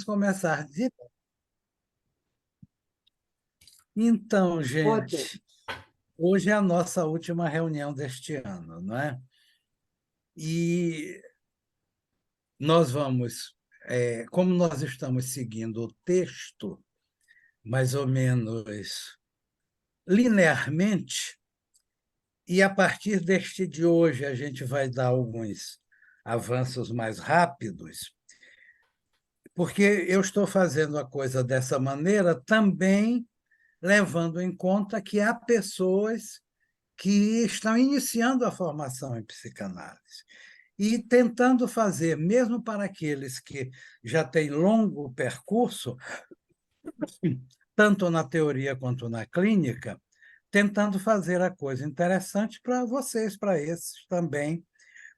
começar. Então, Ótimo. gente, hoje é a nossa última reunião deste ano, não é? E nós vamos, como nós estamos seguindo o texto, mais ou menos linearmente, e a partir deste de hoje a gente vai dar alguns avanços mais rápidos, porque eu estou fazendo a coisa dessa maneira também levando em conta que há pessoas que estão iniciando a formação em psicanálise e tentando fazer, mesmo para aqueles que já têm longo percurso, tanto na teoria quanto na clínica, tentando fazer a coisa interessante para vocês, para esses também,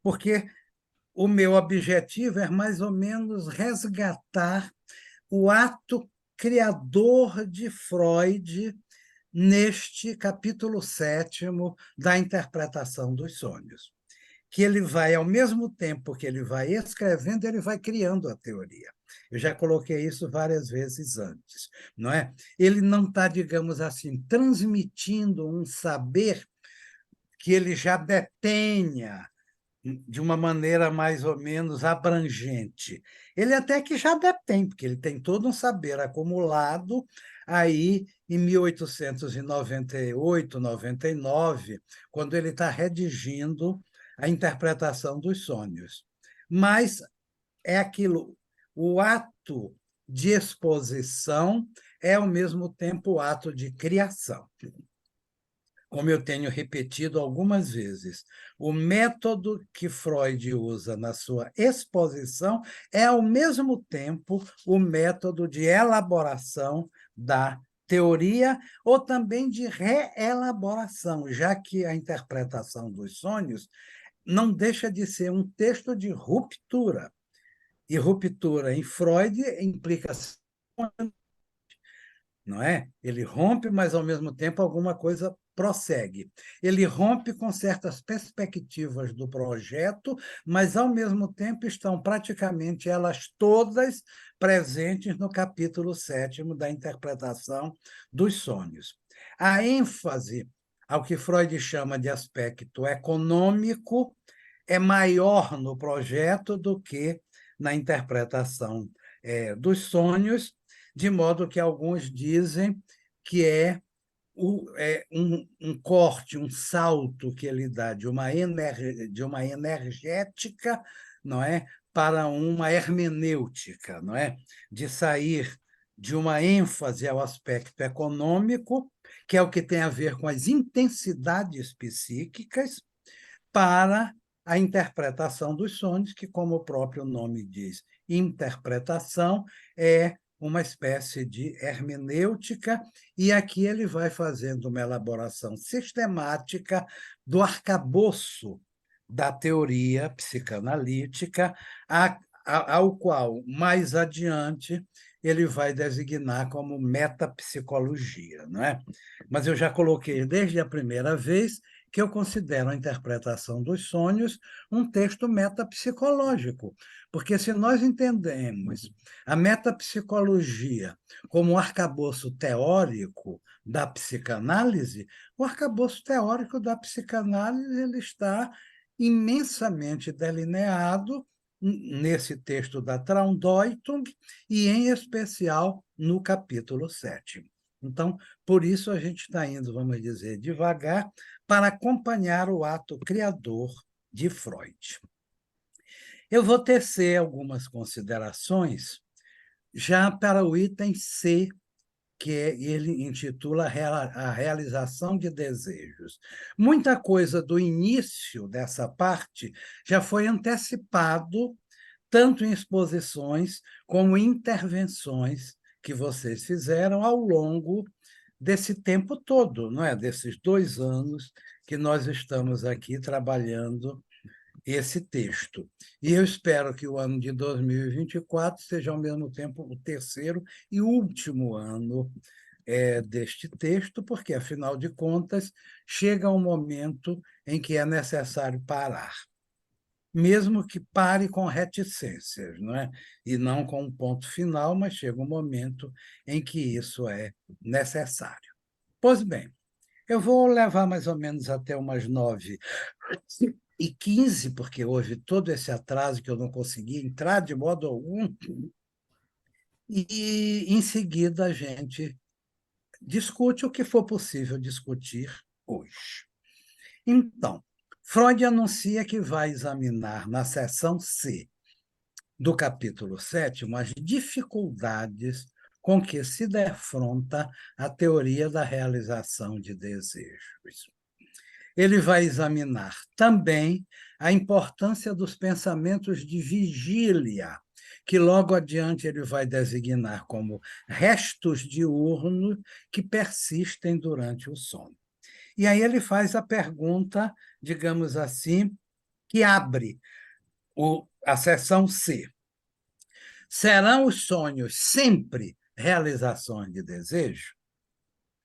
porque o meu objetivo é mais ou menos resgatar o ato criador de Freud neste capítulo 7º da interpretação dos sonhos, que ele vai, ao mesmo tempo que ele vai escrevendo, ele vai criando a teoria. Eu já coloquei isso várias vezes antes, não é? Ele não está, digamos assim, transmitindo um saber que ele já detenha de uma maneira mais ou menos abrangente. Ele até que já detém, porque ele tem todo um saber acumulado aí em 1898, 99, quando ele está redigindo a interpretação dos sonhos. Mas é aquilo, o ato de exposição é, ao mesmo tempo, o ato de criação. Como eu tenho repetido algumas vezes, o método que Freud usa na sua exposição é, ao mesmo tempo, o método de elaboração da teoria ou também de reelaboração, já que a interpretação dos sonhos não deixa de ser um texto de ruptura. E ruptura em Freud implica, não é? Ele rompe, mas, ao mesmo tempo, alguma coisa prossegue. Ele rompe com certas perspectivas do projeto, mas, ao mesmo tempo, estão praticamente elas todas presentes no capítulo 7º da interpretação dos sonhos. A ênfase ao que Freud chama de aspecto econômico é maior no projeto do que na interpretação dos sonhos, de modo que alguns dizem que é um corte, um salto que ele dá de uma energética, não é, para uma hermenêutica, não é, de sair de uma ênfase ao aspecto econômico, que é o que tem a ver com as intensidades psíquicas, para a interpretação dos sonhos, que, como o próprio nome diz, interpretação é uma espécie de hermenêutica, e aqui ele vai fazendo uma elaboração sistemática do arcabouço da teoria psicanalítica, ao qual, mais adiante, ele vai designar como metapsicologia, não é? Mas eu já coloquei desde a primeira vez que eu considero a interpretação dos sonhos um texto metapsicológico, porque se nós entendemos a metapsicologia como um arcabouço teórico da psicanálise, o arcabouço teórico da psicanálise ele está imensamente delineado nesse texto da Traundeutung e, em especial, no capítulo 7º. Então, por isso a gente está indo, vamos dizer, devagar, para acompanhar o ato criador de Freud. Eu vou tecer algumas considerações já para o item C, que ele intitula A Realização de Desejos. Muita coisa do início dessa parte já foi antecipado, tanto em exposições como em intervenções que vocês fizeram ao longo desse tempo todo, não é? Desses 2 anos que nós estamos aqui trabalhando esse texto. E eu espero que o ano de 2024 seja, ao mesmo tempo, o terceiro e último ano deste texto, porque, afinal de contas, chega um momento em que é necessário parar. mesmo que pare com reticências, não é? E não com um ponto final, mas chega um momento em que isso é necessário. Pois bem, eu vou levar mais ou menos até umas 9h15, porque houve todo esse atraso que eu não consegui entrar de modo algum, e em seguida a gente discute o que for possível discutir hoje. Então, Freud anuncia que vai examinar na seção C do capítulo 7 as dificuldades com que se defronta a teoria da realização de desejos. Ele vai examinar também a importância dos pensamentos de vigília, que logo adiante ele vai designar como restos diurnos que persistem durante o sono. E aí ele faz a pergunta, digamos assim, que abre a seção C. Serão os sonhos sempre realizações de desejo?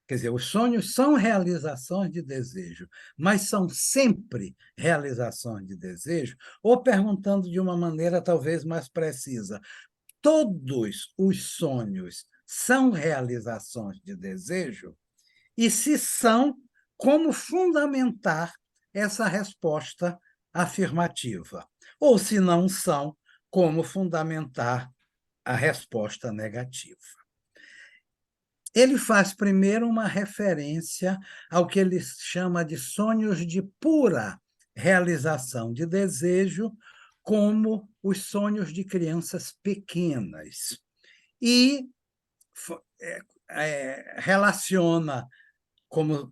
Quer dizer, os sonhos são realizações de desejo, mas são sempre realizações de desejo? Ou perguntando de uma maneira talvez mais precisa, todos os sonhos são realizações de desejo? E se são, como fundamentar essa resposta afirmativa? Ou se não são, como fundamentar a resposta negativa? Ele faz primeiro uma referência ao que ele chama de sonhos de pura realização de desejo, como os sonhos de crianças pequenas. E relaciona como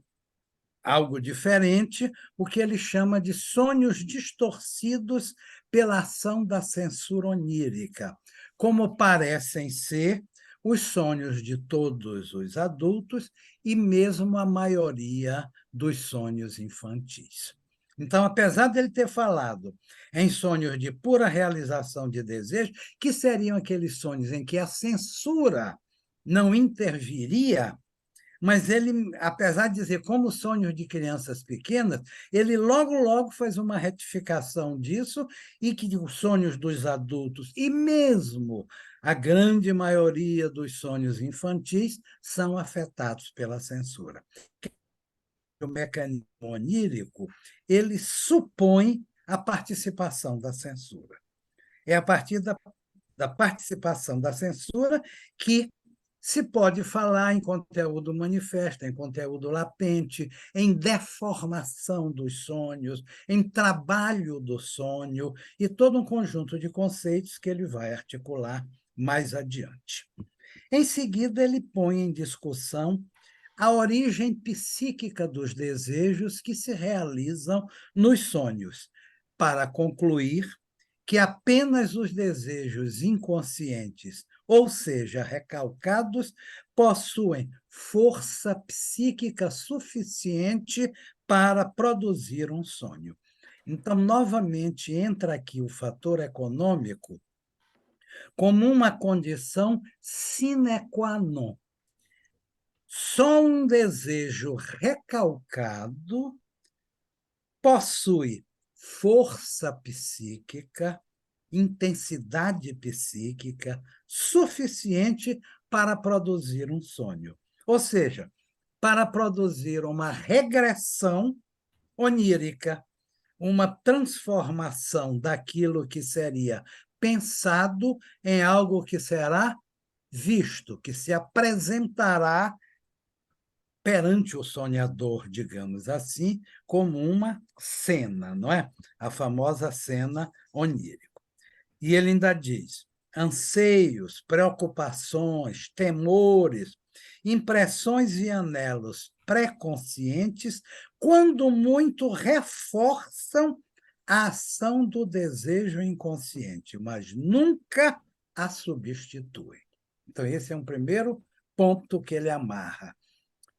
algo diferente o que ele chama de sonhos distorcidos pela ação da censura onírica, como parecem ser os sonhos de todos os adultos e mesmo a maioria dos sonhos infantis. Então, apesar dele ter falado em sonhos de pura realização de desejo, que seriam aqueles sonhos em que a censura não interviria, mas ele, apesar de dizer como sonhos de crianças pequenas, ele logo faz uma retificação disso e que os sonhos dos adultos e mesmo a grande maioria dos sonhos infantis são afetados pela censura. O mecanismo onírico, ele supõe a participação da censura. É a partir da participação da censura que se pode falar em conteúdo manifesto, em conteúdo latente, em deformação dos sonhos, em trabalho do sonho e todo um conjunto de conceitos que ele vai articular mais adiante. Em seguida, ele põe em discussão a origem psíquica dos desejos que se realizam nos sonhos, para concluir que apenas os desejos inconscientes, ou seja, recalcados, possuem força psíquica suficiente para produzir um sonho. Então, novamente, entra aqui o fator econômico como uma condição sine qua non. Só um desejo recalcado possui força psíquica, intensidade psíquica suficiente para produzir um sonho. Ou seja, para produzir uma regressão onírica, uma transformação daquilo que seria pensado em algo que será visto, que se apresentará perante o sonhador, digamos assim, como uma cena, não é? A famosa cena onírica. E ele ainda diz: anseios, preocupações, temores, impressões e anelos pré-conscientes, quando muito reforçam a ação do desejo inconsciente, mas nunca a substituem. Então, esse é um primeiro ponto que ele amarra.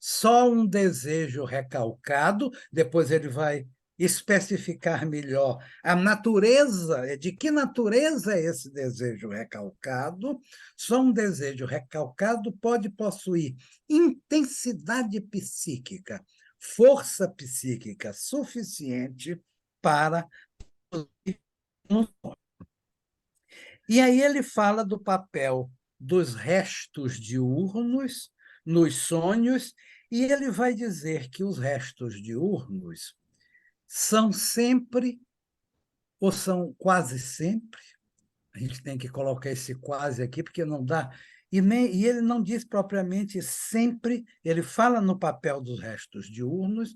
Só um desejo recalcado, depois ele vai especificar melhor a natureza, de que natureza é esse desejo recalcado. Só um desejo recalcado pode possuir intensidade psíquica, força psíquica suficiente para E aí ele fala do papel dos restos diurnos nos sonhos, e ele vai dizer que os restos diurnos são sempre, ou são quase sempre, a gente tem que colocar esse quase aqui, porque não dá, e ele não diz propriamente sempre, ele fala no papel dos restos diurnos,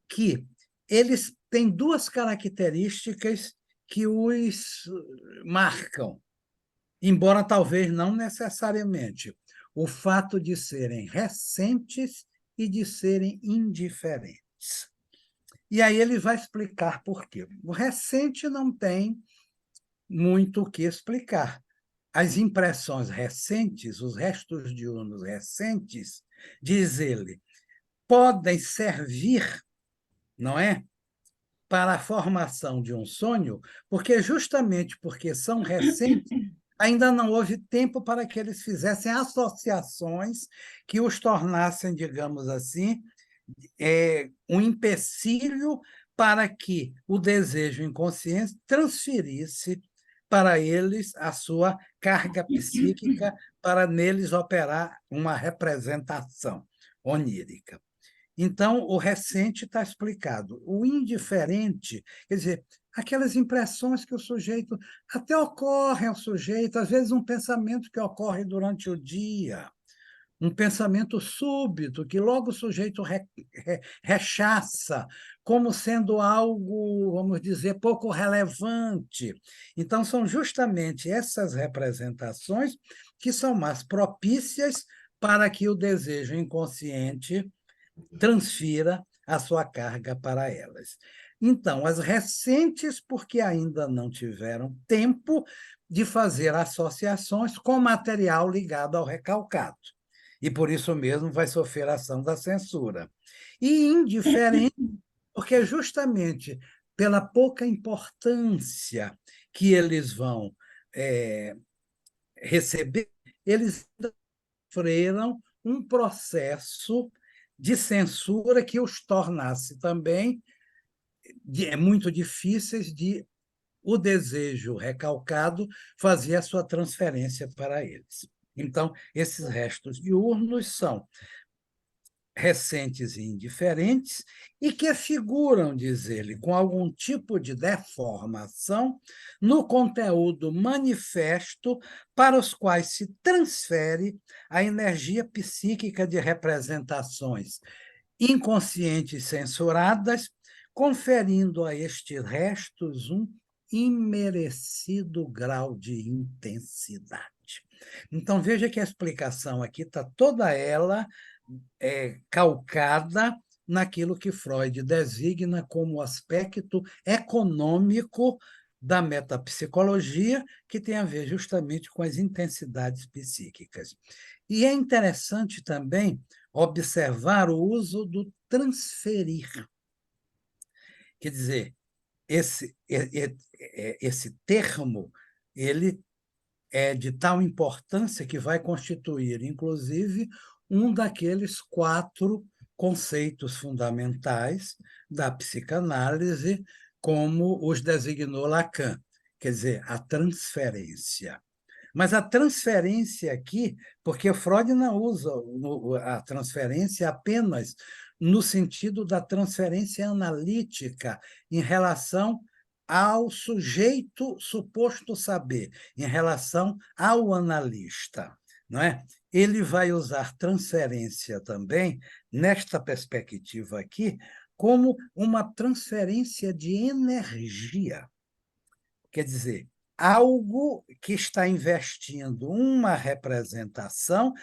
que eles têm duas características que os marcam, embora talvez não necessariamente, o fato de serem recentes e de serem indiferentes. E aí ele vai explicar por quê. O recente não tem muito o que explicar. As impressões recentes, os restos diurnos recentes, diz ele, podem servir, não é, para a formação de um sonho, porque justamente porque são recentes, ainda não houve tempo para que eles fizessem associações que os tornassem, digamos assim, um empecilho para que o desejo inconsciente transferisse para eles a sua carga psíquica, para neles operar uma representação onírica. Então, o recente está explicado. O indiferente, quer dizer, aquelas impressões que o sujeito até ocorrem ao sujeito, às vezes um pensamento que ocorre durante o dia, um pensamento súbito, que logo o sujeito rechaça, como sendo algo, vamos dizer, pouco relevante. Então, são justamente essas representações que são mais propícias para que o desejo inconsciente transfira a sua carga para elas. Então, as recentes, porque ainda não tiveram tempo de fazer associações com material ligado ao recalcado. E por isso mesmo vai sofrer a ação da censura. E indiferente, porque justamente pela pouca importância que eles vão receber, eles sofreram um processo de censura que os tornasse também muito difíceis de o desejo recalcado fazer a sua transferência para eles. Então, esses restos diurnos são recentes e indiferentes, e que figuram, diz ele, com algum tipo de deformação no conteúdo manifesto para os quais se transfere a energia psíquica de representações inconscientes censuradas, conferindo a estes restos um imerecido grau de intensidade. Então, veja que a explicação aqui está toda ela calcada naquilo que Freud designa como aspecto econômico da metapsicologia, que tem a ver justamente com as intensidades psíquicas. E é interessante também observar o uso do transferir. Quer dizer, esse termo ele é de tal importância que vai constituir, inclusive, um daqueles 4 conceitos fundamentais da psicanálise, como os designou Lacan, quer dizer, a transferência. Mas a transferência aqui, porque Freud não usa a transferência apenas no sentido da transferência analítica em relação ao sujeito suposto saber, em relação ao analista, não é? Ele vai usar transferência também, nesta perspectiva aqui, como uma transferência de energia. Quer dizer, algo que está investindo uma representação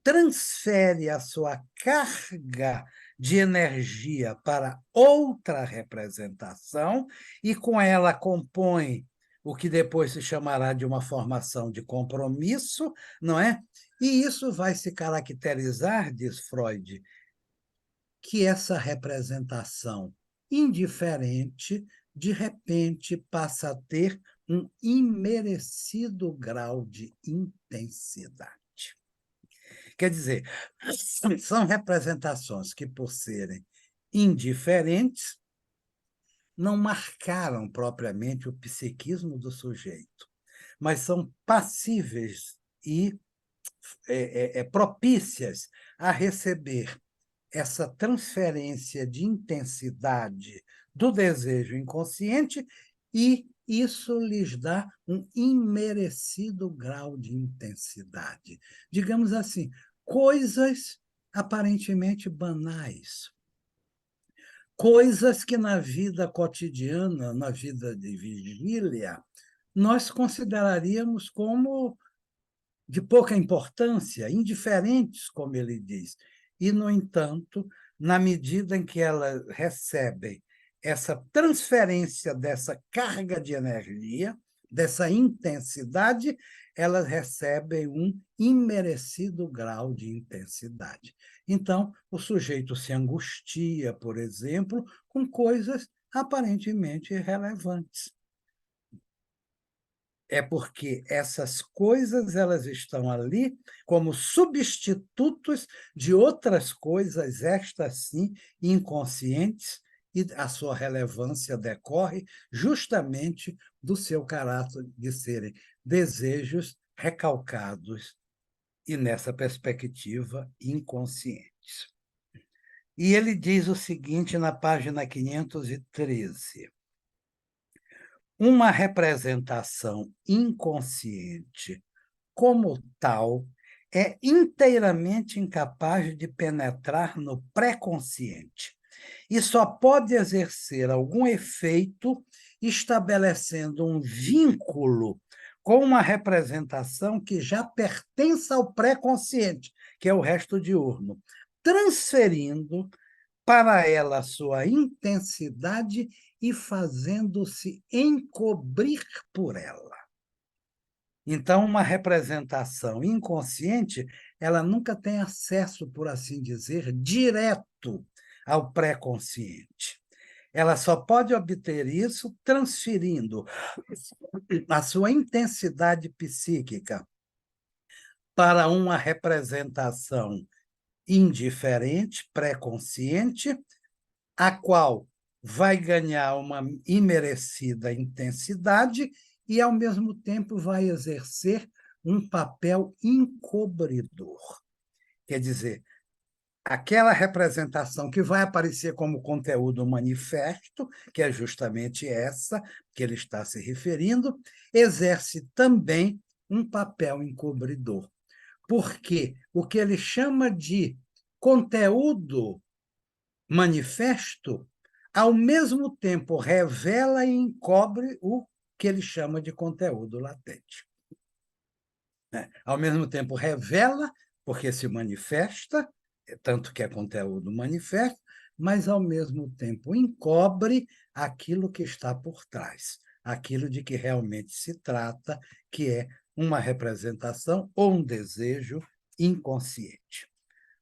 transfere a sua carga de energia para outra representação e com ela compõe o que depois se chamará de uma formação de compromisso, não é? E isso vai se caracterizar, diz Freud, que essa representação indiferente, de repente, passa a ter um imerecido grau de intensidade. Quer dizer, são representações que, por serem indiferentes, não marcaram propriamente o psiquismo do sujeito, mas são passíveis e propícias a receber essa transferência de intensidade do desejo inconsciente, e isso lhes dá um imerecido grau de intensidade. Digamos assim, coisas aparentemente banais, coisas que na vida cotidiana, na vida de vigília, nós consideraríamos como de pouca importância, indiferentes, como ele diz. E, no entanto, na medida em que elas recebem essa transferência dessa carga de energia, dessa intensidade, elas recebem um imerecido grau de intensidade. Então, o sujeito se angustia, por exemplo, com coisas aparentemente irrelevantes. É porque essas coisas elas estão ali como substitutos de outras coisas, estas sim, inconscientes, e a sua relevância decorre justamente do seu caráter de serem desejos recalcados e, nessa perspectiva, inconscientes. E ele diz o seguinte na página 513: uma representação inconsciente, como tal, é inteiramente incapaz de penetrar no pré-consciente e só pode exercer algum efeito estabelecendo um vínculo com uma representação que já pertence ao pré-consciente, que é o resto diurno, transferindo para ela a sua intensidade e fazendo-se encobrir por ela. Então, uma representação inconsciente, ela nunca tem acesso, por assim dizer, direto ao pré-consciente. Ela só pode obter isso transferindo a sua intensidade psíquica para uma representação indiferente, pré-consciente, a qual vai ganhar uma imerecida intensidade e, ao mesmo tempo, vai exercer um papel encobridor. Quer dizer, aquela representação que vai aparecer como conteúdo manifesto, que é justamente essa que ele está se referindo, exerce também um papel encobridor. Porque o que ele chama de conteúdo manifesto, ao mesmo tempo revela e encobre o que ele chama de conteúdo latente. Ao mesmo tempo revela, porque se manifesta, tanto que é conteúdo manifesto, mas ao mesmo tempo encobre aquilo que está por trás, aquilo de que realmente se trata, que é uma representação ou um desejo inconsciente.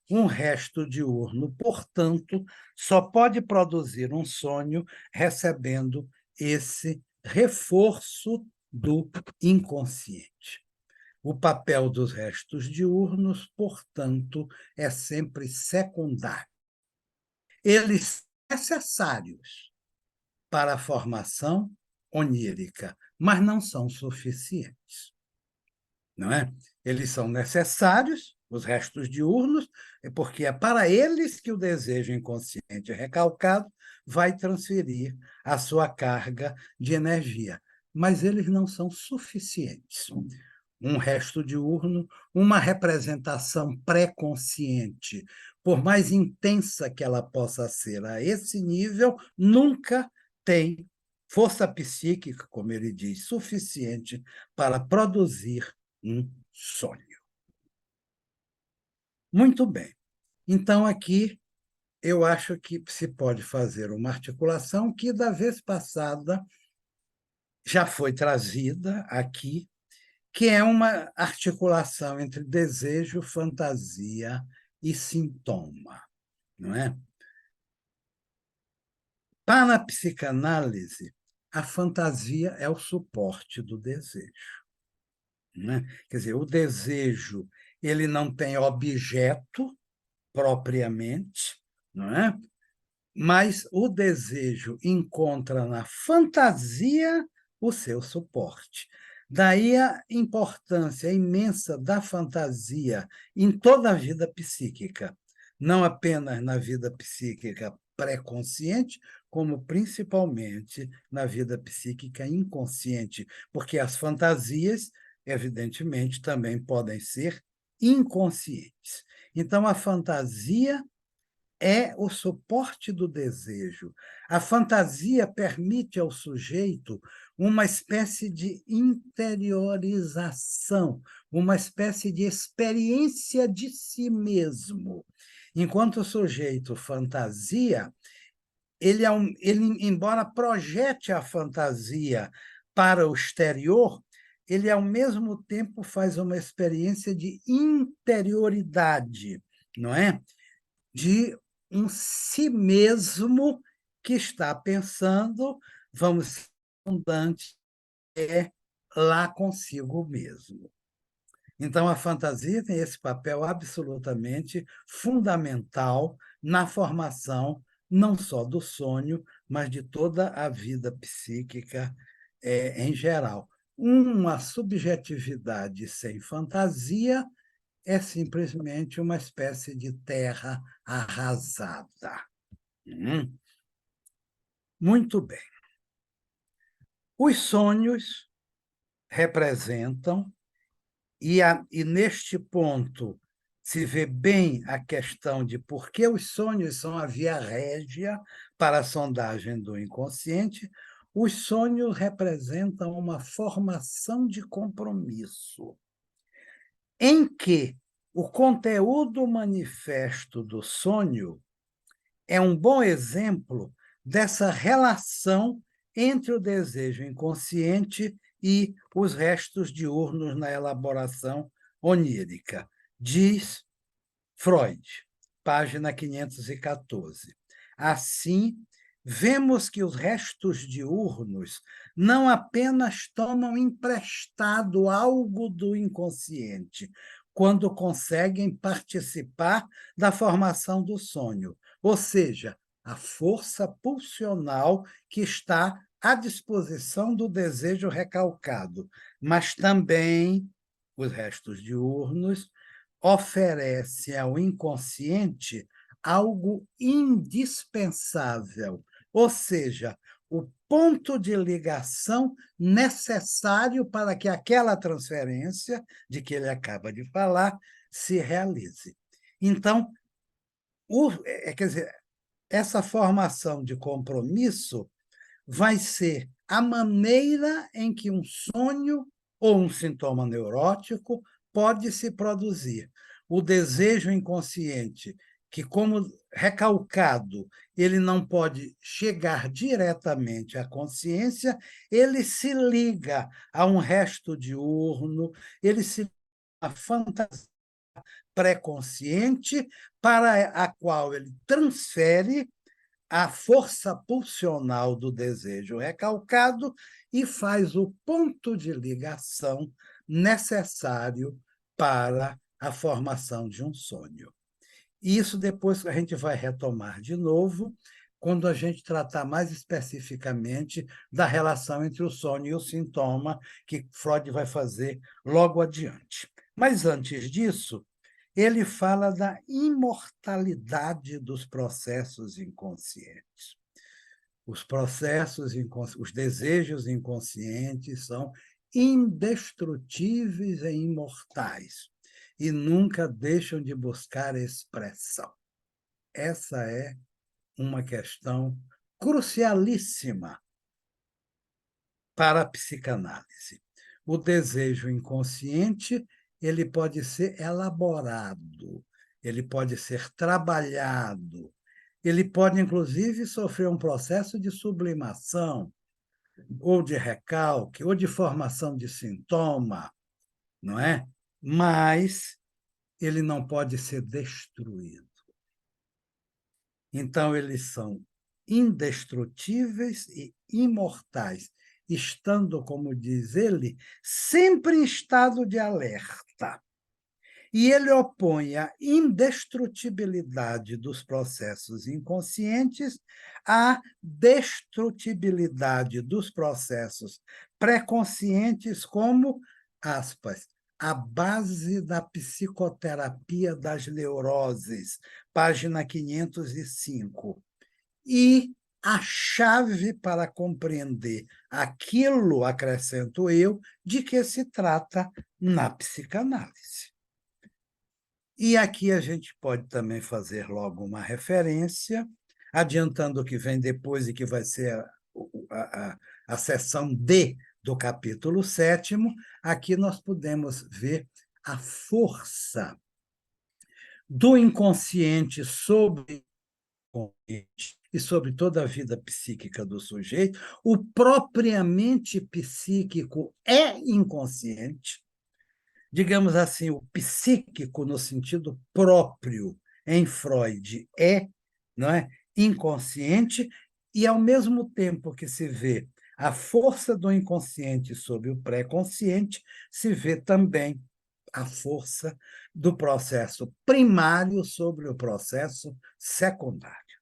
Um resto diurno, portanto, só pode produzir um sonho recebendo esse reforço do inconsciente. O papel dos restos diurnos, portanto, é sempre secundário. Eles são necessários para a formação onírica, mas não são suficientes. Não é? Eles são necessários, os restos diurnos, porque é para eles que o desejo inconsciente recalcado vai transferir a sua carga de energia, mas eles não são suficientes. Um resto diurno, uma representação pré-consciente, por mais intensa que ela possa ser a esse nível, nunca tem força psíquica, como ele diz, suficiente para produzir um sonho. Muito bem. Então, aqui, eu acho que se pode fazer uma articulação que, da vez passada, já foi trazida aqui, que é uma articulação entre desejo, fantasia e sintoma, não é? Para a psicanálise, a fantasia é o suporte do desejo, não é? Quer dizer, o desejo ele não tem objeto propriamente, não é? mas o desejo encontra na fantasia o seu suporte. Daí a importância imensa da fantasia em toda a vida psíquica, não apenas na vida psíquica pré-consciente, como principalmente na vida psíquica inconsciente, porque as fantasias, evidentemente, também podem ser inconscientes. Então, a fantasia é o suporte do desejo. A fantasia permite ao sujeito uma espécie de interiorização, uma espécie de experiência de si mesmo. Enquanto o sujeito fantasia, ele, embora projete a fantasia para o exterior, ele, ao mesmo tempo, faz uma experiência de interioridade, não é? De um si mesmo que está pensando, vamos ser abundante, é lá consigo mesmo. Então, a fantasia tem esse papel absolutamente fundamental na formação não só do sonho, mas de toda a vida psíquica em geral. Uma subjetividade sem fantasia é simplesmente uma espécie de terra arrasada. Muito bem. Os sonhos representam, e neste ponto se vê bem a questão de por que os sonhos são a via régia para a sondagem do inconsciente. Os sonhos representam uma formação de compromisso, em que o conteúdo manifesto do sonho é um bom exemplo dessa relação entre o desejo inconsciente e os restos diurnos na elaboração onírica. Diz Freud, página 514. Assim, vemos que os restos diurnos não apenas tomam emprestado algo do inconsciente, quando conseguem participar da formação do sonho, ou seja, a força pulsional que está à disposição do desejo recalcado, mas também os restos diurnos oferecem ao inconsciente algo indispensável, ou seja, o ponto de ligação necessário para que aquela transferência, de que ele acaba de falar, se realize. Então, quer dizer, essa formação de compromisso vai ser a maneira em que um sonho ou um sintoma neurótico pode se produzir. O desejo inconsciente, que, como recalcado, ele não pode chegar diretamente à consciência, ele se liga a um resto diurno, ele se liga a fantasia pré-consciente, para a qual ele transfere a força pulsional do desejo recalcado e faz o ponto de ligação necessário para a formação de um sonho. E isso depois a gente vai retomar de novo, quando a gente tratar mais especificamente da relação entre o sonho e o sintoma, que Freud vai fazer logo adiante. Mas, antes disso, ele fala da imortalidade dos processos inconscientes. Os desejos inconscientes são indestrutíveis e imortais e nunca deixam de buscar expressão. Essa é uma questão crucialíssima para a psicanálise. O desejo inconsciente, ele pode ser elaborado, ele pode ser trabalhado, ele pode, inclusive, sofrer um processo de sublimação, ou de recalque, ou de formação de sintoma, não é? Mas ele não pode ser destruído. Então, eles são indestrutíveis e imortais, estando, como diz ele, sempre em estado de alerta. E ele opõe a indestrutibilidade dos processos inconscientes à destrutibilidade dos processos pré-conscientes como, aspas, a base da psicoterapia das neuroses, página 505. E a chave para compreender aquilo, acrescento eu, de que se trata na psicanálise. E aqui a gente pode também fazer logo uma referência, adiantando o que vem depois e que vai ser a seção D do capítulo 7º. Aqui nós podemos ver a força do inconsciente sobre o consciente e sobre toda a vida psíquica do sujeito. O propriamente psíquico é inconsciente, digamos assim, o psíquico no sentido próprio em Freud não é, inconsciente, e ao mesmo tempo que se vê a força do inconsciente sobre o pré-consciente, se vê também a força do processo primário sobre o processo secundário.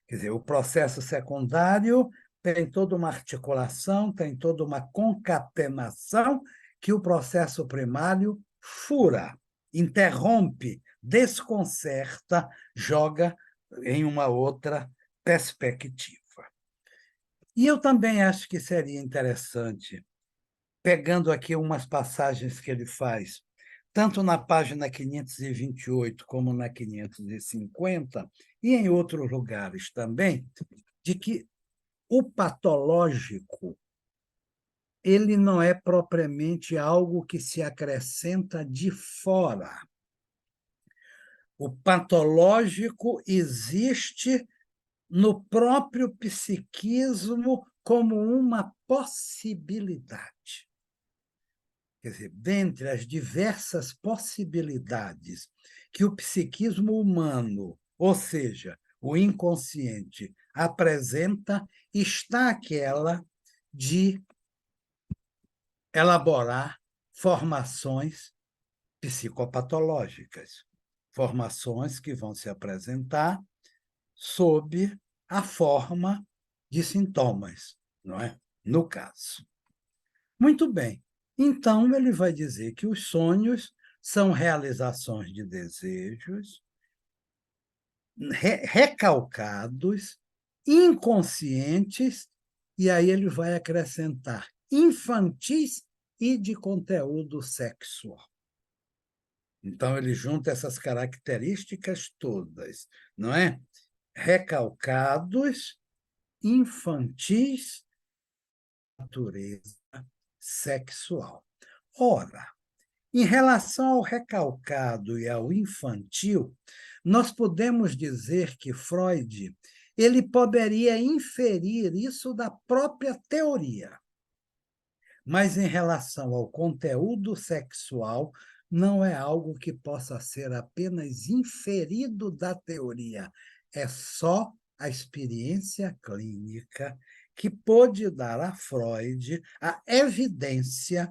Quer dizer, o processo secundário tem toda uma articulação, tem toda uma concatenação que o processo primário fura, interrompe, desconcerta, joga em uma outra perspectiva. E eu também acho que seria interessante, pegando aqui umas passagens que ele faz, tanto na página 528 como na 550, e em outros lugares também, de que o patológico ele não é propriamente algo que se acrescenta de fora. O patológico existe no próprio psiquismo como uma possibilidade. Quer dizer, dentre as diversas possibilidades que o psiquismo humano, ou seja, o inconsciente, apresenta, está aquela de elaborar formações psicopatológicas, formações que vão se apresentar sob a forma de sintomas, não é? No caso. Muito bem. Então, ele vai dizer que os sonhos são realizações de desejos recalcados, inconscientes, e aí ele vai acrescentar infantis e de conteúdo sexual. Então, ele junta essas características todas, não é? Recalcados, infantis, natureza sexual. Ora, em relação ao recalcado e ao infantil, nós podemos dizer que Freud ele poderia inferir isso da própria teoria. Mas em relação ao conteúdo sexual, não é algo que possa ser apenas inferido da teoria. É só a experiência clínica que pôde dar a Freud a evidência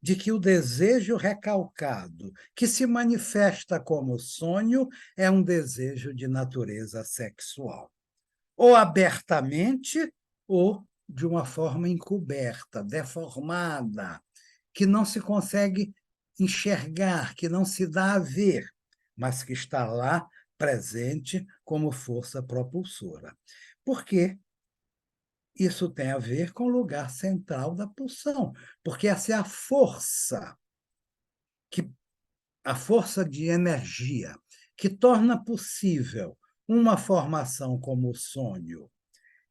de que o desejo recalcado, que se manifesta como sonho, é um desejo de natureza sexual, ou abertamente, ou de uma forma encoberta, deformada, que não se consegue enxergar, que não se dá a ver, mas que está lá presente como força propulsora. Por quê? Isso tem a ver com o lugar central da pulsão, porque essa é a força de energia que torna possível uma formação como o sonho.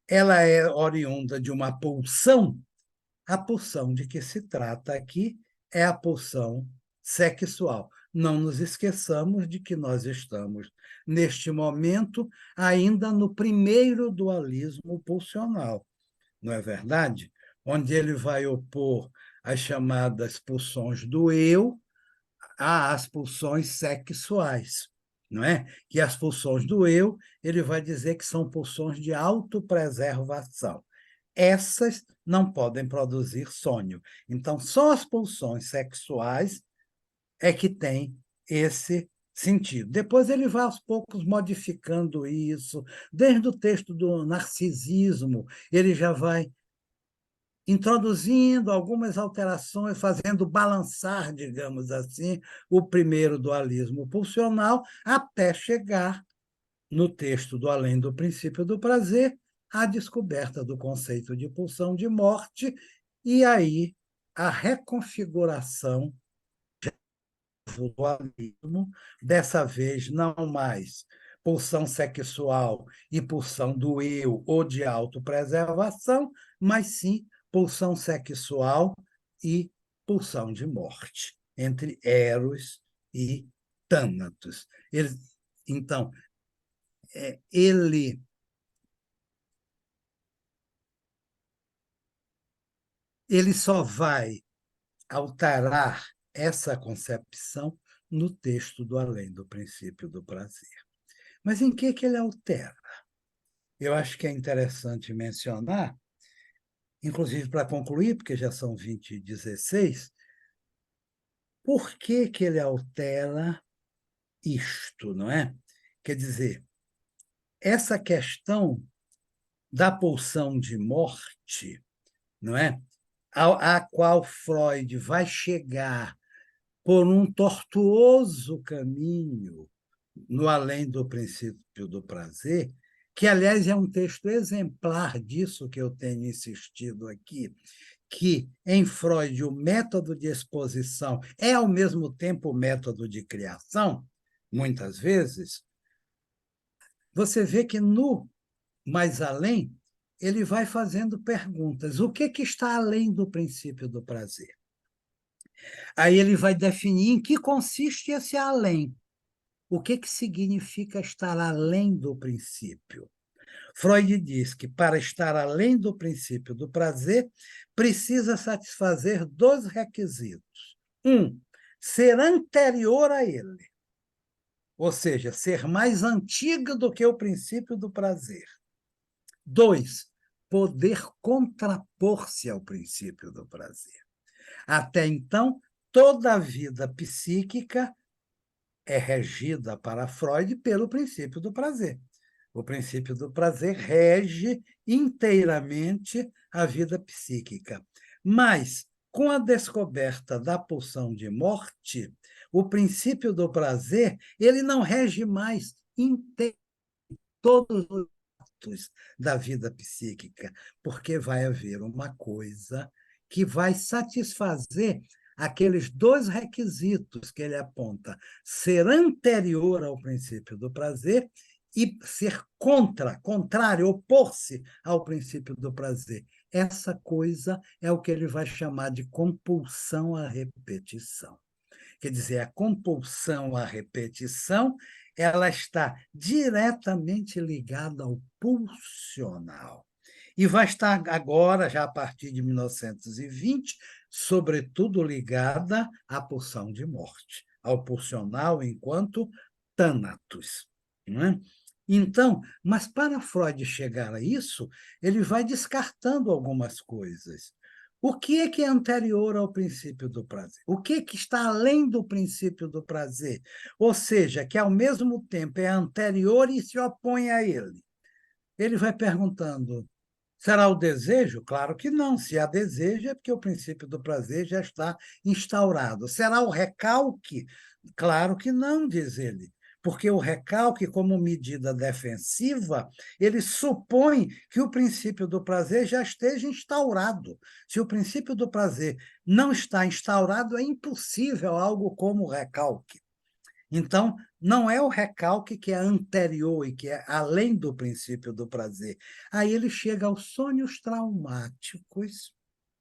Ela é oriunda de uma pulsão. A pulsão de que se trata aqui é a pulsão sexual. Não nos esqueçamos de que nós estamos, neste momento, ainda no primeiro dualismo pulsional, não é verdade? Onde ele vai opor as chamadas pulsões do eu às pulsões sexuais, não é? Que as pulsões do eu, ele vai dizer que são pulsões de autopreservação. Essas não podem produzir sonho. Então, só as pulsões sexuais é que têm esse sentido. Depois ele vai, aos poucos, modificando isso. Desde o texto do narcisismo, ele já vai introduzindo algumas alterações, fazendo balançar, digamos assim, o primeiro dualismo pulsional, até chegar, no texto do Além do Princípio do Prazer, à descoberta do conceito de pulsão de morte, e aí a reconfiguração do dualismo, dessa vez não mais pulsão sexual e pulsão do eu ou de autopreservação, mas sim pulsão sexual e pulsão de morte, entre Eros e Tânatos. Então, ele só vai alterar essa concepção no texto do Além do Princípio do Prazer. Mas em que ele altera? Eu acho que é interessante mencionar, inclusive para concluir, porque já são 20h16, por que ele altera isto, não é? Quer dizer, essa questão da pulsão de morte, não é? A qual Freud vai chegar por um tortuoso caminho no Além do Princípio do Prazer, que, aliás, é um texto exemplar disso que eu tenho insistido aqui, que, em Freud, o método de exposição é, ao mesmo tempo, o método de criação, muitas vezes, você vê que, no Mais Além, ele vai fazendo perguntas. O que está além do princípio do prazer? Aí ele vai definir em que consiste esse além. O que significa estar além do princípio? Freud diz que, para estar além do princípio do prazer, precisa satisfazer dois requisitos. Um, ser anterior a ele, ou seja, ser mais antigo do que o princípio do prazer. Dois, poder contrapor-se ao princípio do prazer. Até então, toda a vida psíquica é regida, para Freud, pelo princípio do prazer. O princípio do prazer rege inteiramente a vida psíquica. Mas, com a descoberta da pulsão de morte, o princípio do prazer ele não rege mais todos os atos da vida psíquica, porque vai haver uma coisa que vai satisfazer aqueles dois requisitos que ele aponta: ser anterior ao princípio do prazer e ser contrário, opor-se ao princípio do prazer. Essa coisa é o que ele vai chamar de compulsão à repetição. Quer dizer, a compulsão à repetição ela está diretamente ligada ao pulsional. E vai estar agora, já a partir de 1920, sobretudo ligada à pulsão de morte, ao pulsional enquanto tânatos. Não é? Então, mas para Freud chegar a isso, ele vai descartando algumas coisas. O que é anterior ao princípio do prazer? O que está além do princípio do prazer? Ou seja, que ao mesmo tempo é anterior e se opõe a ele. Ele vai perguntando: será o desejo? Claro que não. Se há desejo, é porque o princípio do prazer já está instaurado. Será o recalque? Claro que não, diz ele, porque o recalque, como medida defensiva, ele supõe que o princípio do prazer já esteja instaurado. Se o princípio do prazer não está instaurado, é impossível algo como o recalque. Então, não é o recalque que é anterior e que é além do princípio do prazer. Aí ele chega aos sonhos traumáticos,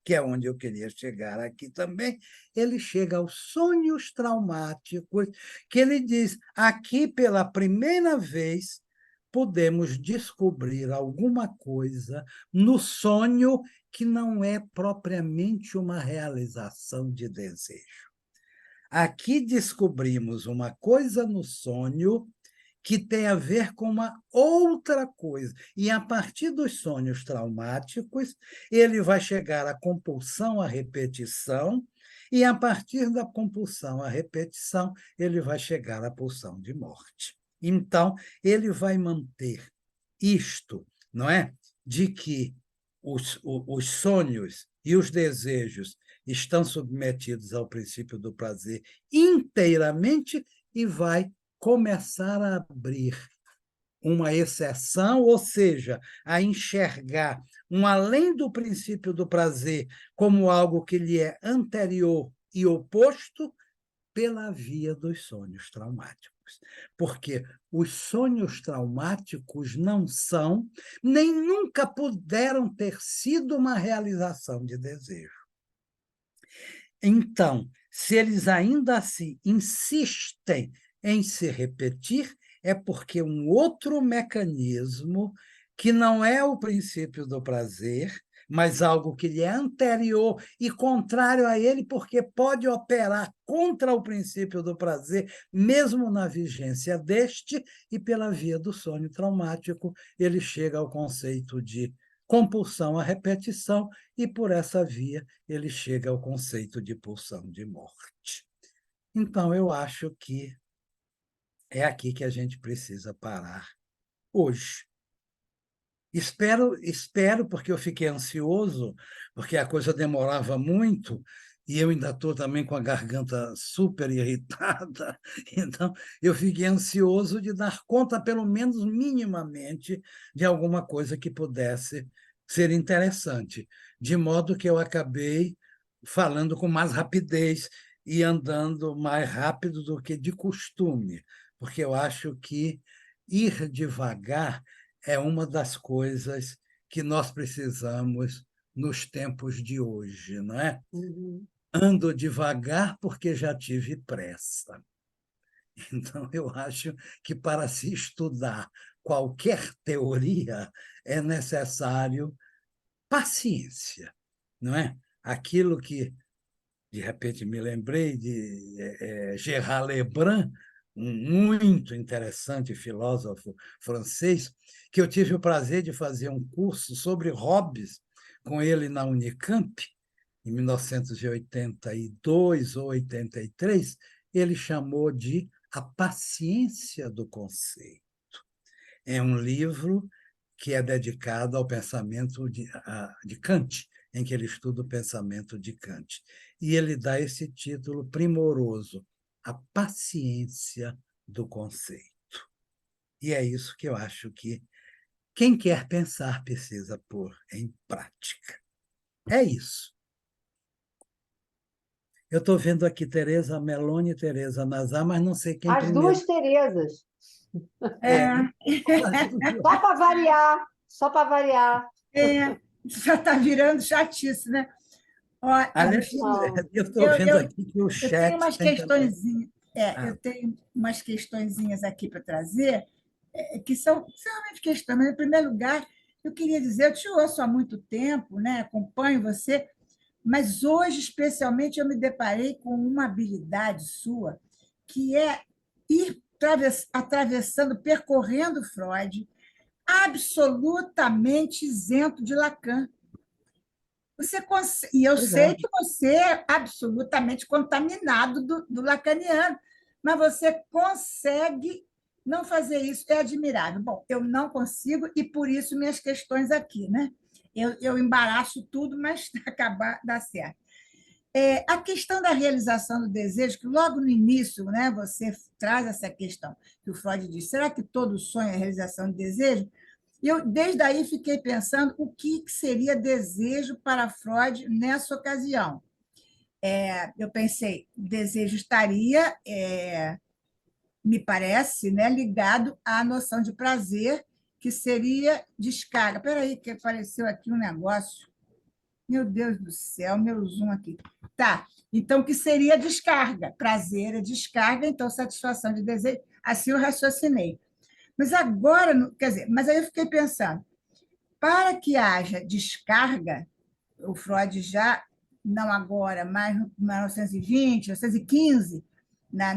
que é onde eu queria chegar aqui também. Ele chega aos sonhos traumáticos, que ele diz: aqui, pela primeira vez, podemos descobrir alguma coisa no sonho que não é propriamente uma realização de desejo. Aqui descobrimos uma coisa no sonho que tem a ver com uma outra coisa. E, a partir dos sonhos traumáticos, ele vai chegar à compulsão à repetição e, a partir da compulsão à repetição, ele vai chegar à pulsão de morte. Então, ele vai manter isto, não é? De que os sonhos e os desejos estão submetidos ao princípio do prazer inteiramente e vai começar a abrir uma exceção, ou seja, a enxergar um além do princípio do prazer como algo que lhe é anterior e oposto pela via dos sonhos traumáticos. Porque os sonhos traumáticos não são, nem nunca puderam ter sido uma realização de desejo. Então, se eles ainda assim insistem em se repetir, é porque um outro mecanismo, que não é o princípio do prazer, mas algo que lhe é anterior e contrário a ele, porque pode operar contra o princípio do prazer, mesmo na vigência deste, e pela via do sonho traumático, ele chega ao conceito de compulsão à repetição, e por essa via ele chega ao conceito de pulsão de morte. Então, eu acho que é aqui que a gente precisa parar hoje. Espero, porque eu fiquei ansioso, porque a coisa demorava muito, e eu ainda estou também com a garganta super irritada, então eu fiquei ansioso de dar conta, pelo menos minimamente, de alguma coisa que pudesse ser interessante, de modo que eu acabei falando com mais rapidez e andando mais rápido do que de costume, porque eu acho que ir devagar é uma das coisas que nós precisamos nos tempos de hoje, não é? Uhum. Ando devagar porque já tive pressa. Então, eu acho que para se estudar qualquer teoria é necessário paciência, não é? Aquilo que, de repente, me lembrei de Gérard Lebrun, um muito interessante filósofo francês, que eu tive o prazer de fazer um curso sobre hobbies com ele na Unicamp, em 1982 ou 83, ele chamou de A Paciência do Conceito. É um livro que é dedicado ao pensamento de Kant, em que ele estuda o pensamento de Kant. E ele dá esse título primoroso, A Paciência do Conceito. E é isso que eu acho que quem quer pensar precisa pôr em prática. É isso. Eu estou vendo aqui Tereza Meloni e Tereza Nazar, mas não sei quem As primeiro. duas Terezas. É, Só para variar, só para variar. Já está virando chatice, né? Ó, aliás, Não. eu estou eu, vendo eu, aqui que o eu tenho chat umas tem também. questõezinhas, Ah, eu tenho umas questõezinhas aqui para trazer, que são realmente questões, mas, em primeiro lugar, eu queria dizer, eu te ouço há muito tempo, né? Acompanho você, mas hoje, especialmente, eu me deparei com uma habilidade sua, que é ir atravessando, percorrendo Freud, absolutamente isento de Lacan. E eu pois é. sei que você é absolutamente contaminado do lacaniano, mas você consegue não fazer isso, é admirável. Bom, eu não consigo, e por isso minhas questões aqui, né? Eu embaraço tudo, mas acabar dá certo. A questão da realização do desejo, que logo no início, né, você traz essa questão que o Freud diz: será que todo sonho é realização de desejo? E eu, desde aí, fiquei pensando o que seria desejo para Freud nessa ocasião. Eu pensei, desejo estaria, me parece, né, ligado à noção de prazer, que seria descarga. Espera aí, que apareceu aqui um negócio. Meu Deus do céu, meu zoom aqui. Tá, então, que seria descarga. Prazer é descarga, então, satisfação de desejo. Assim eu raciocinei. Mas agora, quer dizer, mas aí eu fiquei pensando, para que haja descarga, o Freud já, não agora, mas em 1920, 1915,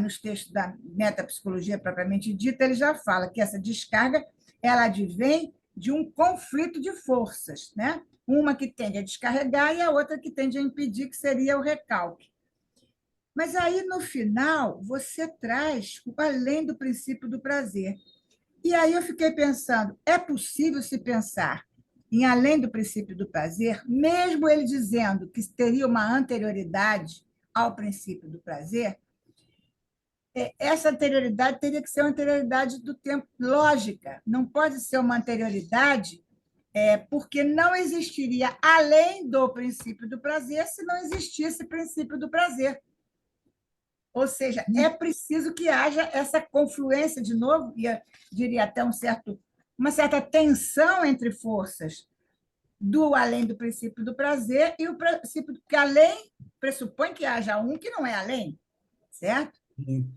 nos textos da metapsicologia propriamente dita, ele já fala que essa descarga ela advém de um conflito de forças, né? Uma que tende a descarregar e a outra que tende a impedir, que seria o recalque. Mas aí, no final, você traz o além do princípio do prazer. E aí eu fiquei pensando, é possível se pensar em além do princípio do prazer, mesmo ele dizendo que teria uma anterioridade ao princípio do prazer, essa anterioridade teria que ser uma anterioridade do tempo lógica, não pode ser uma anterioridade porque não existiria além do princípio do prazer se não existisse princípio do prazer. Ou seja, é preciso que haja essa confluência de novo, e eu diria até uma certa tensão entre forças do além do princípio do prazer e o princípio que além pressupõe que haja um que não é além, certo? Sim.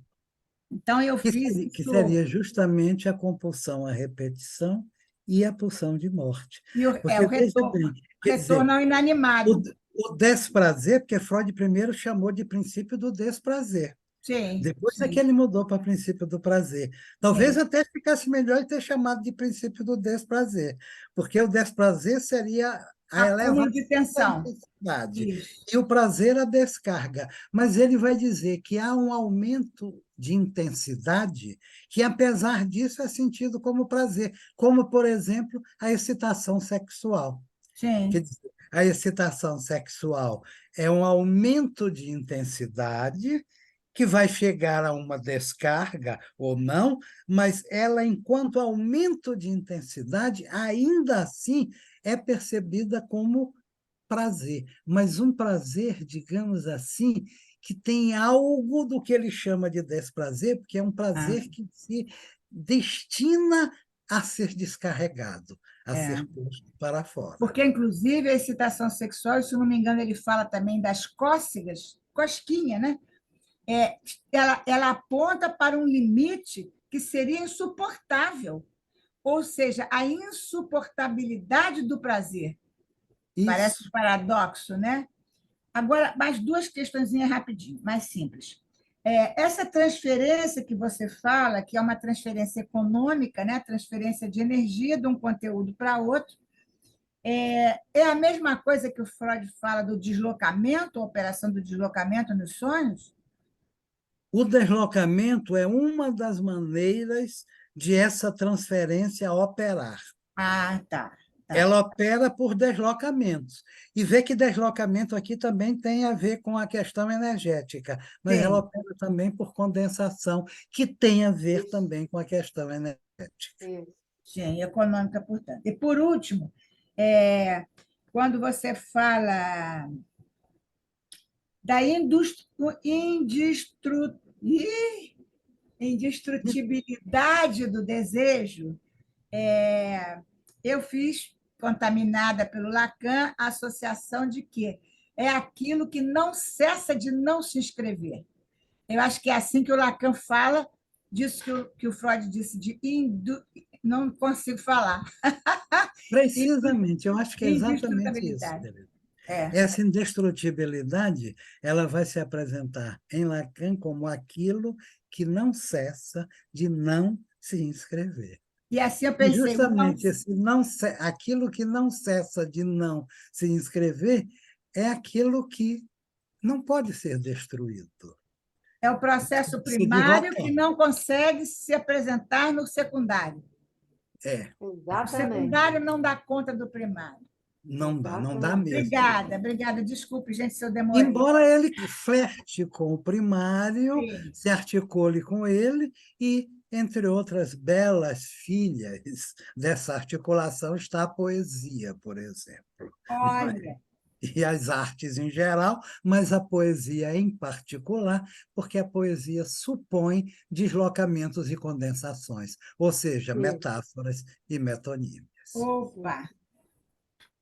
Então eu Que fiz que isso seria justamente a compulsão à repetição e a pulsão de morte. e Porque, o veja bem, quer retorno dizer, ao o, inanimado. o desprazer, porque Freud primeiro chamou de princípio do desprazer. Sim, Depois é que sim, ele mudou para princípio do prazer. Talvez sim. até ficasse melhor ele ter chamado de princípio do desprazer, porque o desprazer seria a Acúmulo de elevação da tensão. intensidade Isso. e o prazer a descarga. Mas ele vai dizer que há um aumento de intensidade que, apesar disso, é sentido como prazer, como, por exemplo, a excitação sexual. Quer Sim. dizer, a excitação sexual é um aumento de intensidade que vai chegar a uma descarga ou não, mas ela, enquanto aumento de intensidade, ainda assim é percebida como prazer, mas um prazer, digamos assim, que tem algo do que ele chama de desprazer, porque é um Ah, prazer que se destina a ser descarregado, a é. ser posto para fora. Porque, inclusive, a excitação sexual, se não me engano, ele fala também das cócegas, cosquinha, né? Ela aponta para um limite que seria insuportável, ou seja, a insuportabilidade do prazer. Parece um Isso. paradoxo, né? Agora, mais duas questõezinhas rapidinho, mais simples. Essa transferência que você fala, que é uma transferência econômica, né? Transferência de energia de um conteúdo para outro, é a mesma coisa que o Freud fala do deslocamento, a operação do deslocamento nos sonhos? O deslocamento é uma das maneiras de essa transferência operar. Ah, tá, tá. Ela opera por deslocamentos. E vê que deslocamento aqui também tem a ver com a questão energética, mas ela Sim, opera também por condensação, que tem a ver Isso, também com a questão energética. isso. sim, econômica, portanto. E, por último, quando você fala da indestrutibilidade do desejo, eu fiz, contaminada pelo Lacan, a associação de que é aquilo que não cessa de não se inscrever. Eu acho que é assim que o Lacan fala disso que o Freud disse de não consigo falar. Precisamente, eu acho que é exatamente isso, Indestrutibilidade. Teresa. É. Essa indestrutibilidade, ela vai se apresentar em Lacan como aquilo que não cessa de não se inscrever. E assim eu E pensei, não, justamente aquilo que não cessa de não se inscrever é aquilo que não pode ser destruído, é o processo se primário que derrotar. não consegue se apresentar no secundário. É, O Exatamente, secundário não dá conta do primário. não dá exatamente. mesmo. Obrigada, obrigada. Desculpe, gente, se eu demorei. Embora ele flerte com o primário, Sim. se articule com ele e, entre outras belas filhas dessa articulação, está a poesia, por exemplo. Não é? Olha, E as artes em geral, mas a poesia em particular, porque a poesia supõe deslocamentos e condensações, ou seja, Isso, metáforas e metonímias. opa, isso.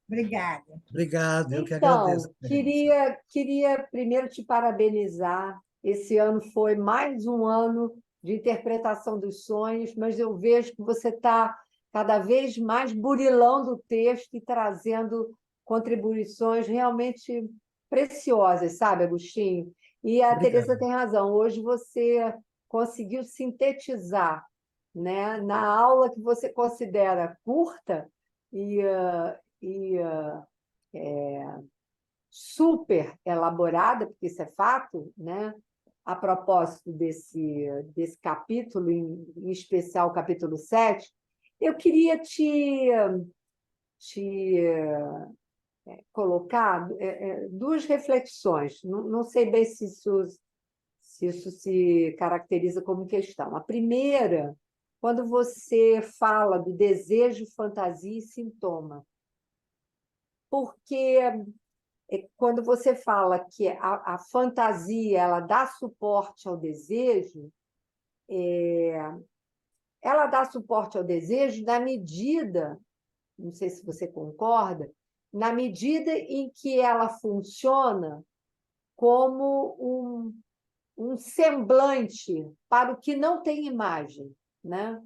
Obrigado, obrigada. eu que agradeço, Então, Teresa. queria primeiro te parabenizar. Esse ano foi mais um ano de interpretação dos sonhos, mas eu vejo que você está cada vez mais burilando o texto e trazendo contribuições realmente preciosas, sabe, Agostinho? E a Teresa Obrigado. tem razão. Hoje você conseguiu sintetizar, né, na aula que você considera curta e super elaborada, porque isso é fato, né? a propósito desse capítulo, em especial o capítulo 7, eu queria te colocar duas reflexões. Não sei bem se isso se caracteriza como questão. A primeira, quando você fala do desejo, fantasia e sintoma. Porque quando você fala que a fantasia ela dá suporte ao desejo, ela dá suporte ao desejo na medida, não sei se você concorda, na medida em que ela funciona como um semblante para o que não tem imagem, né?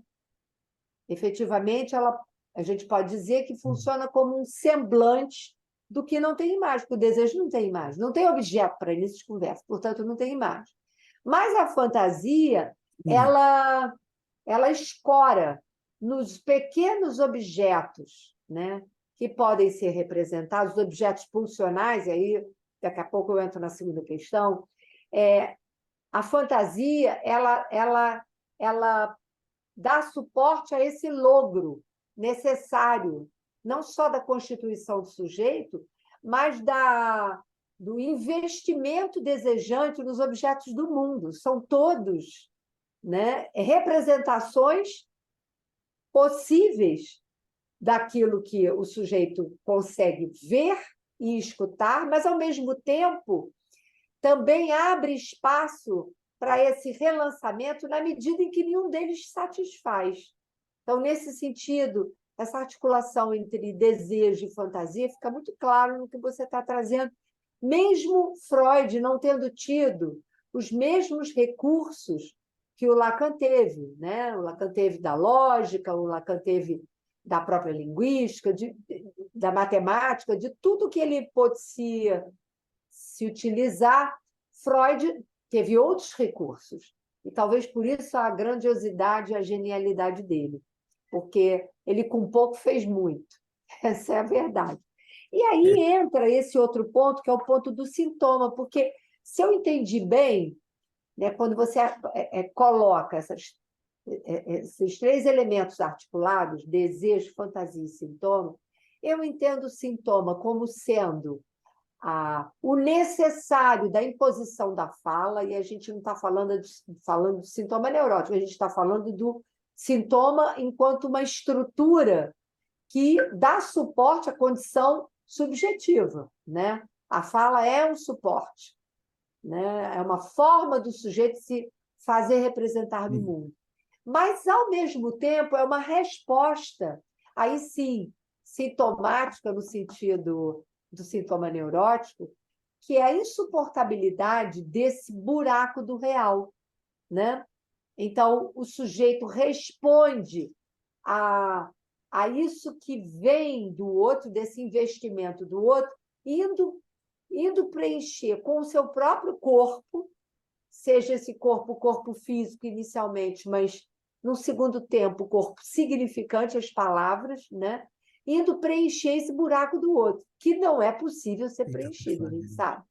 Efetivamente, a gente pode dizer que funciona como um semblante do que não tem imagem, porque o desejo não tem imagem, não tem objeto para início de conversa, portanto, não tem imagem. Mas a fantasia, ela escora nos pequenos objetos, né, que podem ser representados, objetos pulsionais, e aí daqui a pouco eu entro na segunda questão. A fantasia ela dá suporte a esse logro necessário, não só da constituição do sujeito, mas do investimento desejante nos objetos do mundo. São todos, né, representações possíveis daquilo que o sujeito consegue ver e escutar, mas, ao mesmo tempo, também abre espaço para esse relançamento na medida em que nenhum deles satisfaz. Então, nesse sentido, essa articulação entre desejo e fantasia fica muito claro no que você está trazendo. Mesmo Freud não tendo tido os mesmos recursos que o Lacan teve, né? O Lacan teve da lógica, o Lacan teve da própria linguística, da matemática, de tudo que ele pôde se utilizar. Freud teve outros recursos, e talvez por isso a grandiosidade e a genialidade dele, porque ele com pouco fez muito. Essa é a verdade. E aí entra esse outro ponto, que é o ponto do sintoma, porque, se eu entendi bem, né, quando você coloca esses três elementos articulados, desejo, fantasia e sintoma, eu entendo o sintoma como sendo o necessário da imposição da fala, e a gente não está falando de sintoma neurótico, a gente está falando do sintoma enquanto uma estrutura que dá suporte à condição subjetiva, né? A fala é um suporte, né? É uma forma do sujeito se fazer representar no mundo. Mas, ao mesmo tempo, é uma resposta, aí sim, sintomática no sentido do sintoma neurótico, que é a insuportabilidade desse buraco do real, né? Então, o sujeito responde a isso que vem do outro, desse investimento do outro, indo preencher com o seu próprio corpo, seja esse corpo físico inicialmente, mas, no segundo tempo, o corpo significante, as palavras, né? Indo preencher esse buraco do outro, que não é possível ser preenchido, a gente sabe.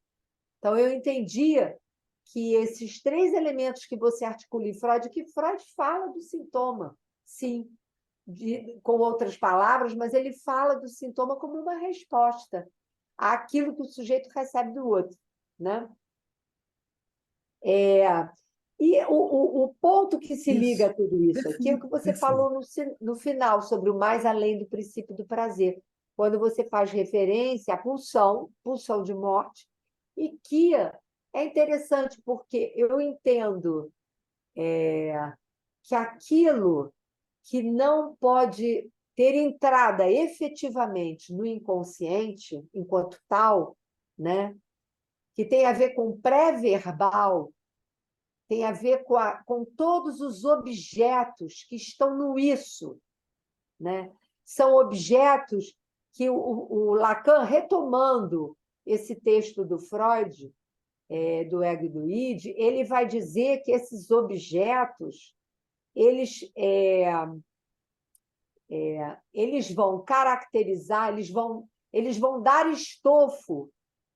Então, eu entendia que esses três elementos que você articula em Freud, que Freud fala do sintoma, sim, com outras palavras, mas ele fala do sintoma como uma resposta àquilo que o sujeito recebe do outro, né? E o ponto que se liga a tudo isso aqui é o que você falou no final, sobre o mais além do princípio do prazer, quando você faz referência à pulsão de morte, e que é interessante, porque eu entendo que aquilo que não pode ter entrada efetivamente no inconsciente, enquanto tal, né, que tem a ver com pré-verbal, tem a ver com todos os objetos que estão no isso, né? São objetos que o Lacan, retomando esse texto do Freud, do ego e do id, ele vai dizer que esses objetos eles vão caracterizar, eles vão dar estofo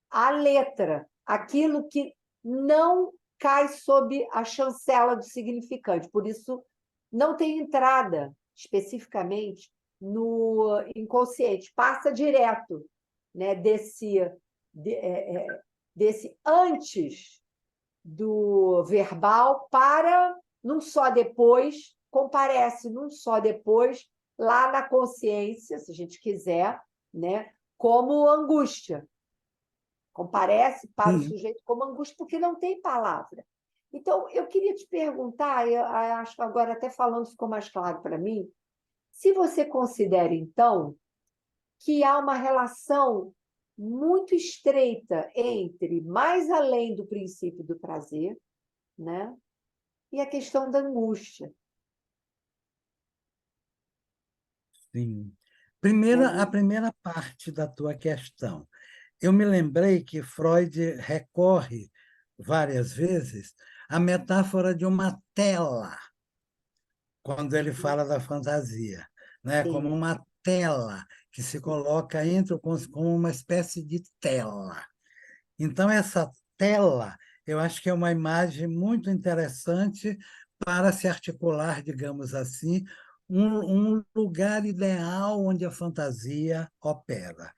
à letra, aquilo que não cai sob a chancela do significante. Por isso, não tem entrada especificamente no inconsciente, passa direto, né, desse antes do verbal para num só depois, comparece num só depois, lá na consciência, se a gente quiser, né, como angústia. Comparece para o sujeito como angústia, porque não tem palavra. Então, eu queria te perguntar, eu acho que agora até falando ficou mais claro para mim, se você considera, então, que há uma relação muito estreita entre, mais além do princípio do prazer, né, e a questão da angústia. Sim. A Né? primeira parte da tua questão. Eu me lembrei que Freud recorre várias vezes à metáfora de uma tela, quando ele fala da fantasia, né? Como Sim, uma tela que se coloca como uma espécie de tela. Então, essa tela, eu acho que é uma imagem muito interessante para se articular, digamos assim, um lugar ideal onde a fantasia opera.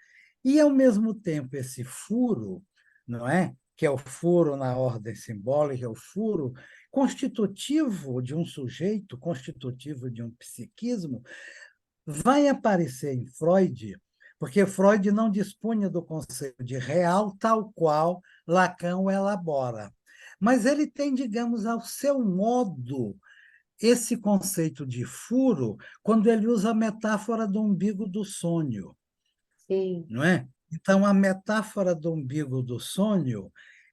E, ao mesmo tempo, esse furo, não é? Que é o furo na ordem simbólica, é o furo constitutivo de um sujeito, constitutivo de um psiquismo, vai aparecer em Freud, porque Freud não dispunha do conceito de real tal qual Lacan o elabora. Mas ele tem, digamos, ao seu modo, esse conceito de furo quando ele usa a metáfora do umbigo do sonho, sim, não é? Então, a metáfora do umbigo do sonho,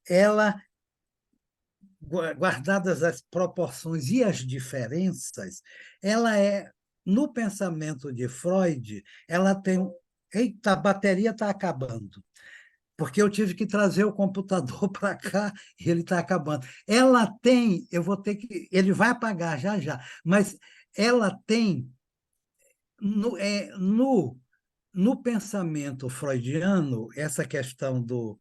ela, guardadas as proporções e as diferenças, ela é, no pensamento de Freud, ela tem. Eita, a bateria está acabando, porque eu tive que trazer o computador para cá e ele está acabando. Ela tem, eu vou ter que. Ele vai apagar já já, mas ela tem, no pensamento freudiano, essa questão do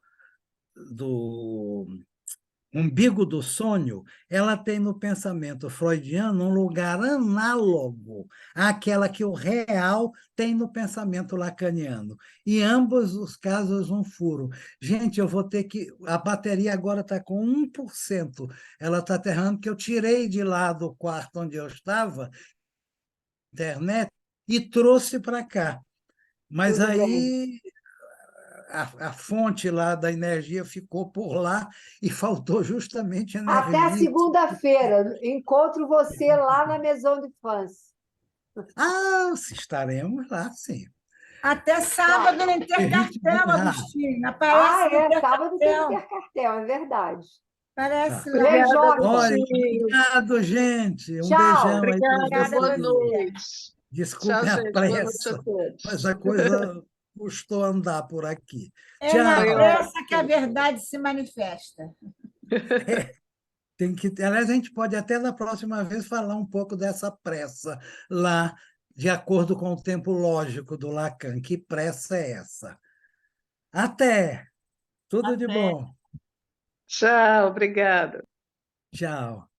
umbigo do sonho, ela tem no pensamento freudiano um lugar análogo àquela que o real tem no pensamento lacaniano. E ambos os casos um furo. Gente, eu vou ter que. A bateria agora está com 1%. Ela está aterrando, que eu tirei de lá do quarto onde eu estava, internet, e trouxe para cá. Mas tudo bem. aí a fonte lá da energia ficou por lá e faltou justamente Até energia. segunda-feira. Encontro você lá na Maison de France. Ah, estaremos lá, sim. Até sábado no Intercartel, Ah, Agostinho. Ah, Aparece no é, sábado tem Intercartel. Intercartel, é verdade. Aparece tá. lá. Obrigada, Beijoca. Olha, Agostinho. obrigado, gente. Um Tchau. beijão aí para Obrigada, Obrigada a boa vocês. você. noite. Tchau, Desculpem a gente. Boa noite a pressa, mas todos. a coisa custou andar por aqui. É na Foi Tchau. pressa que a ótimo. verdade se manifesta. Tem que, aliás, a gente pode até na próxima vez falar um pouco dessa pressa lá, de acordo com o tempo lógico do Lacan. Que pressa é essa? Até! Tudo de Até. bom. Tchau, obrigada. Tchau.